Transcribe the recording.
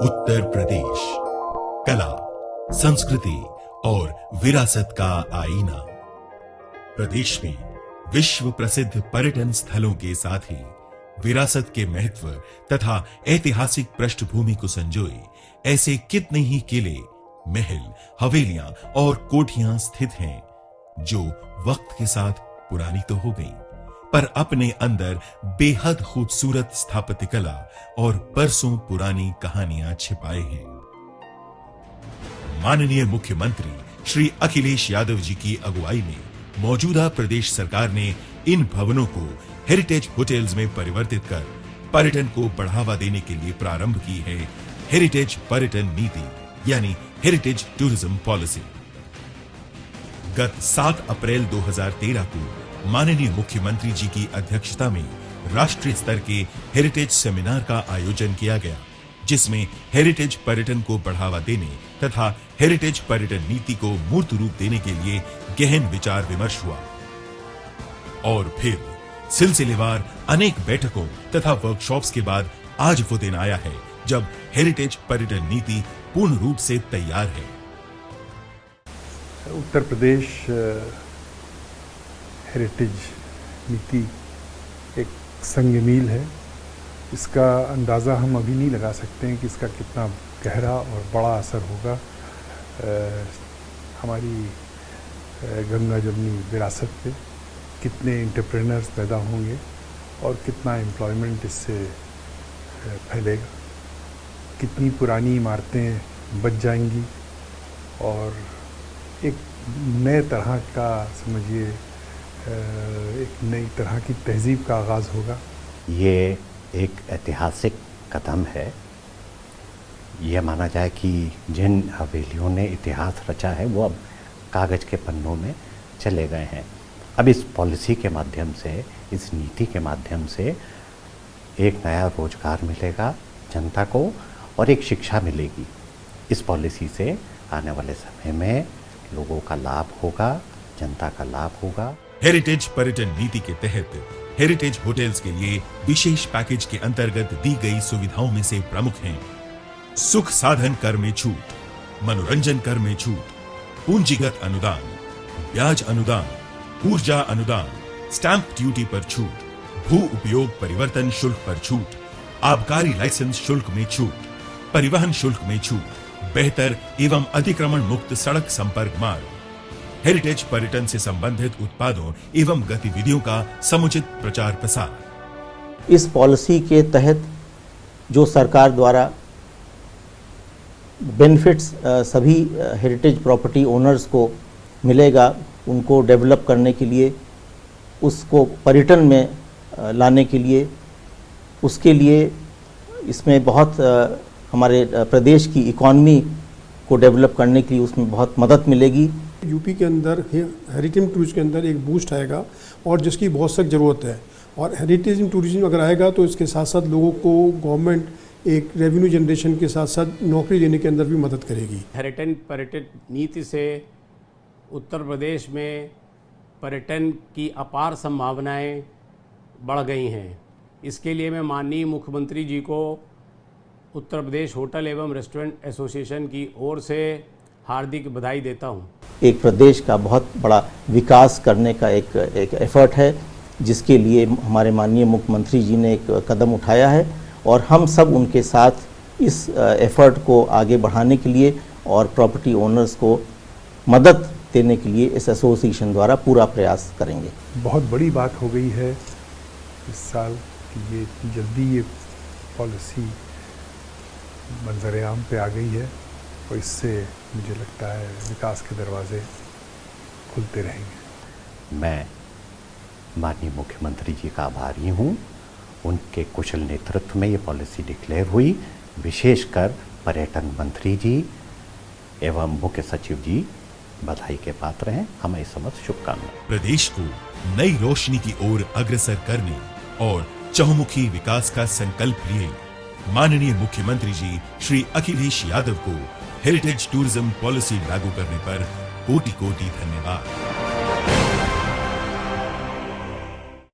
उत्तर प्रदेश कला, संस्कृति और विरासत का आईना। प्रदेश में विश्व प्रसिद्ध पर्यटन स्थलों के साथ ही विरासत के महत्व तथा ऐतिहासिक पृष्ठभूमि को संजोए ऐसे कितने ही किले, महल, हवेलियां और कोठियां स्थित हैं जो वक्त के साथ पुरानी तो हो गई, पर अपने अंदर बेहद खूबसूरत स्थापत्य कला और बरसों पुरानी कहानियां छिपाए हैं। माननीय मुख्यमंत्री श्री अखिलेश यादव जी की अगुवाई में मौजूदा प्रदेश सरकार ने इन भवनों को हेरिटेज होटल्स में परिवर्तित कर पर्यटन को बढ़ावा देने के लिए प्रारंभ की है हेरिटेज पर्यटन नीति, यानी हेरिटेज टूरिज्म पॉलिसी। गत 7 अप्रैल 2013 को माननीय मुख्यमंत्री जी की अध्यक्षता में राष्ट्रीय स्तर के हेरिटेज सेमिनार का आयोजन किया गया, जिसमें हेरिटेज पर्यटन को बढ़ावा देने तथा हेरिटेज पर्यटन नीति को मूर्त रूप देने के लिए गहन विचार विमर्श हुआ। और फिर सिलसिलेवार अनेक बैठकों तथा वर्कशॉप्स के बाद आज वो दिन आया है जब हेरिटेज पर्यटन नीति पूर्ण रूप से तैयार है। उत्तर प्रदेश हेरिटेज नीति एक संग-मील है। इसका अंदाज़ा हम अभी नहीं लगा सकते हैं कि इसका कितना गहरा और बड़ा असर होगा हमारी गंगा जमुनी विरासत पे, कितने एंटरप्रेन्योर्स पैदा होंगे और कितना एम्प्लॉयमेंट इससे फैलेगा, कितनी पुरानी इमारतें बच जाएंगी और एक नए तरह का, समझिए, एक नई तरह की तहजीब का आगाज़ होगा। ये एक ऐतिहासिक कदम है। यह माना जाए कि जिन हवेलियों ने इतिहास रचा है वो अब कागज़ के पन्नों में चले गए हैं। अब इस पॉलिसी के माध्यम से, इस नीति के माध्यम से एक नया रोजगार मिलेगा जनता को और एक शिक्षा मिलेगी। इस पॉलिसी से आने वाले समय में लोगों का लाभ होगा, जनता का लाभ होगा। हेरिटेज पर्यटन नीति के तहत हेरिटेज होटल्स के लिए विशेष पैकेज के अंतर्गत दी गई सुविधाओं में से प्रमुख हैं सुख साधन कर में छूट, मनोरंजन कर में छूट, पूंजीगत अनुदान, ब्याज अनुदान, ऊर्जा अनुदान, स्टैंप ड्यूटी पर छूट, भू उपयोग परिवर्तन शुल्क पर छूट, आबकारी लाइसेंस शुल्क में छूट, परिवहन शुल्क में छूट, बेहतर एवं अतिक्रमण मुक्त सड़क संपर्क मार्ग, हेरिटेज पर्यटन से संबंधित उत्पादों एवं गतिविधियों का समुचित प्रचार प्रसार। इस पॉलिसी के तहत जो सरकार द्वारा बेनिफिट्स सभी हेरिटेज प्रॉपर्टी ओनर्स को मिलेगा, उनको डेवलप करने के लिए, उसको पर्यटन में लाने के लिए, उसके लिए इसमें बहुत हमारे प्रदेश की इकॉनमी को डेवलप करने के लिए उसमें बहुत मदद मिलेगी। यूपी के अंदर हेरिटेज टूरिज्म के अंदर एक बूस्ट आएगा और जिसकी बहुत सख्त ज़रूरत है। और हेरिटेज टूरिज्म अगर आएगा तो इसके साथ साथ लोगों को गवर्नमेंट एक रेवेन्यू जनरेशन के साथ साथ नौकरी देने के अंदर भी मदद करेगी। हेरिटेज पर्यटन नीति से उत्तर प्रदेश में पर्यटन की अपार संभावनाएं बढ़ गई हैं। इसके लिए मैं माननीय मुख्यमंत्री जी को उत्तर प्रदेश होटल एवं रेस्टोरेंट एसोसिएशन की ओर से हार्दिक बधाई देता हूं। एक प्रदेश का बहुत बड़ा विकास करने का एक एफर्ट है, जिसके लिए हमारे माननीय मुख्यमंत्री जी ने एक कदम उठाया है और हम सब उनके साथ इस एफर्ट को आगे बढ़ाने के लिए और प्रॉपर्टी ओनर्स को मदद देने के लिए इस एसोसिएशन द्वारा पूरा प्रयास करेंगे। बहुत बड़ी बात हो गई है इस साल कि ये इतनी जल्दी ये पॉलिसी मंजर-ए-आम पे आ गई है और इससे मुझे लगता है विकास के दरवाजे खुलते रहेंगे। मैं माननीय मुख्यमंत्री जी का आभारी हूँ। उनके कुशल नेतृत्व में ये पॉलिसी डिक्लेयर हुई। विशेषकर पर्यटन मंत्री जी एवं मुख्य सचिव जी बधाई के पात्र हैं। हमें इस समस्त शुभकामनाएं। प्रदेश को नई रोशनी की ओर अग्रसर करने और चहुमुखी विकास का संकल्प लिए माननीय मुख्यमंत्री जी श्री अखिलेश यादव को हेरिटेज टूरिज्म पॉलिसी लागू करने पर कोटि कोटि धन्यवाद।